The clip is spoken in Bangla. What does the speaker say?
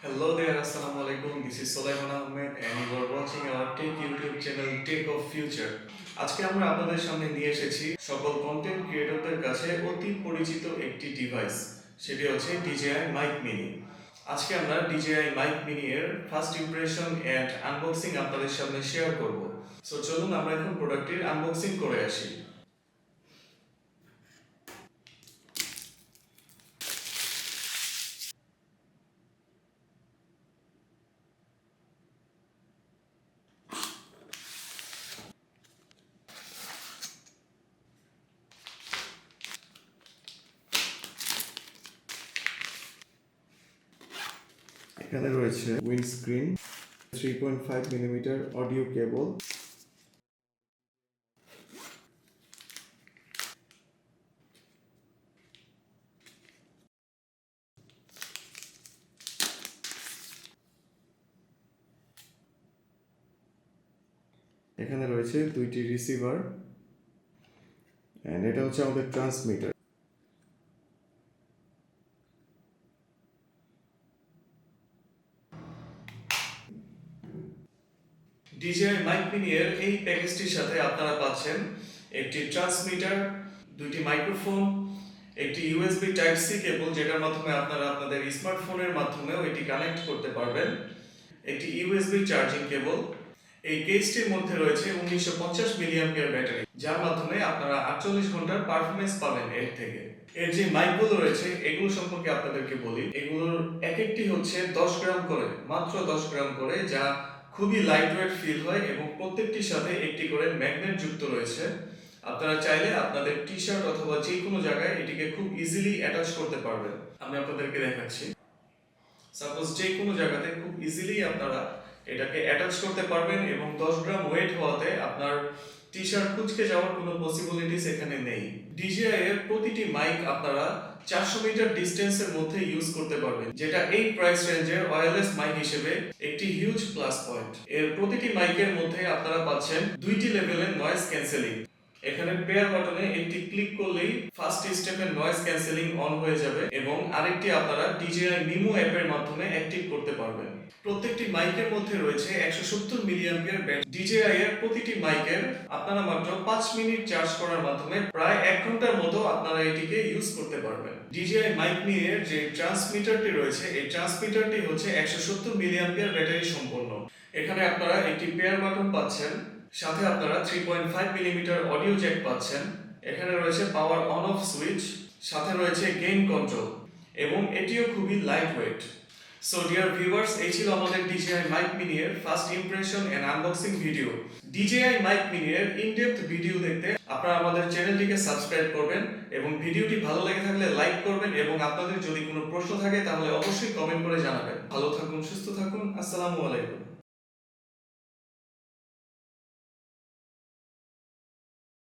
Hello there, Assalamu alaikum. This is Sulaiman Ahmed and you are watching our Tech YouTube channel Tech of Future. আজকে আমরা আপনাদের সামনে নিয়ে এসেছি সকল কন্টেন্ট ক্রিয়েটরদের কাছে অতি পরিচিত একটি ডিভাইস, সেটি হচ্ছে DJI Mic Mini। আজকে আমরা DJI Mic Mini এর ফার্স্ট ইমপ্রেশন এন্ড আনবক্সিং আপনাদের সামনে শেয়ার করব। সো চলুন আমরা এখন প্রোডাক্টটির আনবক্সিং করে আসি। এখানে রয়েছে উইন্ডস্ক্রিন, 3.5 মিলিমিটার অডিও কেবল, এখানে রয়েছে দুইটি রিসিভার এন্ড এটা হচ্ছে আমাদের ট্রান্সমিটার। DJI Mic Mini এর এই প্যাকেজটির সাথে আপনারা পাচ্ছেন একটি ট্রান্সমিটার, দুইটি মাইক্রোফোন, একটি USB Type-C কেবল যেটার মাধ্যমে আপনারা আপনাদের স্মার্টফোনের মাধ্যমেও এটি কানেক্ট করতে পারবেন, একটি USB চার্জিং কেবল। এই কেসটির মধ্যে রয়েছে 1950 মিলিঅ্যাম্পিয়ার ব্যাটারি, যার মাধ্যমে আপনারা 48 ঘন্টার পারফরম্যান্স পাবেন এর থেকে। এর যে মাইকগুলো রয়েছে এগুলো সম্পর্কে আপনাদেরকে বলি। এগুলোর এক একটি হচ্ছে 10 গ্রাম করে, মাত্র 10 গ্রাম করে, যা খুবই লাইট ওয়েট ফিল হয় এবং প্রত্যেকটির সাথে একটি করে ম্যাগনেট যুক্ত রয়েছে। আপনারা চাইলে আপনাদের টি-শার্ট অথবা যে কোনো জায়গায় এটিকে খুব ইজিলি অ্যাটাচ করতে পারবেন। আমি আপনাদেরকে দেখাচ্ছি। সাপোজ যে কোনো জায়গাতে খুব ইজিলি আপনারা এটাকে অ্যাটাচ করতে পারবেন এবং 10 গ্রাম ওয়েট হওয়াতে আপনার টি-শার্ট কুঁচকে যাওয়ার কোনো পসিবিলিটিস এখানে নেই। DJI এর প্রতিটি মাইক আপনারা 400 মিটার ডিসটেন্সের মধ্যে ইউজ করতে পারবেন, যেটা এই প্রাইস রেঞ্জের ওয়্যারলেস মাইক হিসেবে একটি হিউজ প্লাস পয়েন্ট। এর প্রতিটি মাইকের মধ্যে আপনারা পাচ্ছেন দুইটি লেভেলের নয়েজ ক্যান্সেলিং। এখানে পেয়ার বাটনে একটি ক্লিক করলেই ফার্স্ট স্টেপের নয়েজ ক্যান্সেলিং অন হয়ে যাবে এবং আরেকটি আপনারা DJI Mimo অ্যাপের মাধ্যমে অ্যাক্টিভ করতে পারবেন। প্রত্যেকটি মাইকের মধ্যে রয়েছে 170 মিলিঅ্যাম্পিয়ার ব্যাটারি। DJI এর প্রতিটি মাইকের আপনারা মাত্র 5 মিনিট চার্জ করার মাধ্যমে প্রায় 1 ঘন্টার মতো আপনারা এটিকে ইউজ করতে পারবেন। DJI Mic Mini এর যে ট্রান্সমিটারটি রয়েছে এই ট্রান্সমিটারটি হচ্ছে 170 মিলিঅ্যাম্পিয়ার ব্যাটারি সম্পন্ন। এখানে আপনারা একটি পেয়ার বাটন পাচ্ছেন, সাথে আপনারা 3.5 মিলিমিটার অডিও জ্যাক পাচ্ছেন। এখানে রয়েছে পাওয়ার অন অফ সুইচ, সাথে রয়েছে গেইন কন্ট্রোল এবং এটিও খুবই light weight. So dear viewers, এই ছিল আমাদের DJI Mic Mini এর first impression and unboxing video. DJI Mic Mini এর ইন-ডেপথ ভিডিও দেখতে আপনারা আমাদের চ্যানেলটিকে সাবস্ক্রাইব করবেন এবং ভিডিওটি ভালো লেগে থাকলে লাইক করবেন এবং আপনাদের যদি কোনো প্রশ্ন থাকে তাহলে অবশ্যই কমেন্ট করে জানাবেন। ভালো থাকুন, সুস্থ থাকুন। আসসালামু আলাইকুম।